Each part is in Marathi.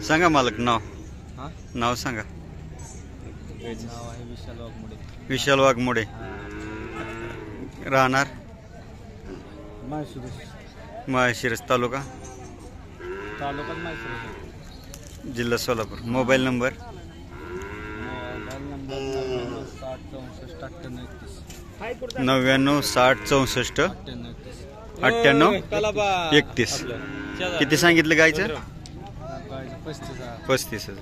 सांगा मालक नाव नाव सांगा। नाव आहे विशाल वाघमोडे। विशाल वाघमोडे राहणार माळशिरस तालुका माळशिरस जिल्हा सोलापूर। Mobile number 99 60 64 98 31। किती सांगितलं गायचं? 35,000।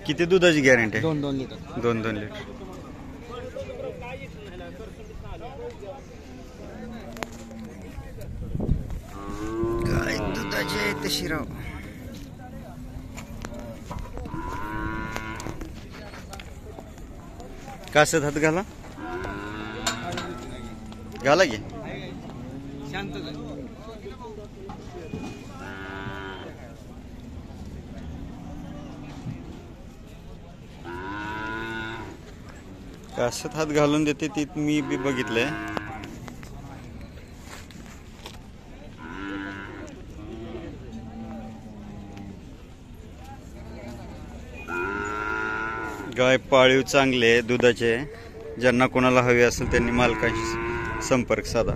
किती दुधाची गॅरंटी आहे? 2 लिटर। 2 लिटर। गाय दुधाची आहे तशी राव। कासत हात घाला घाला की शांत कासत हात घालून देते ती मी बी बघितलंय। गाय पाळीव चांगले दुधाचे। ज्यांना कोणाला हवे असेल त्यांनी मालकाशी संपर्क साधा।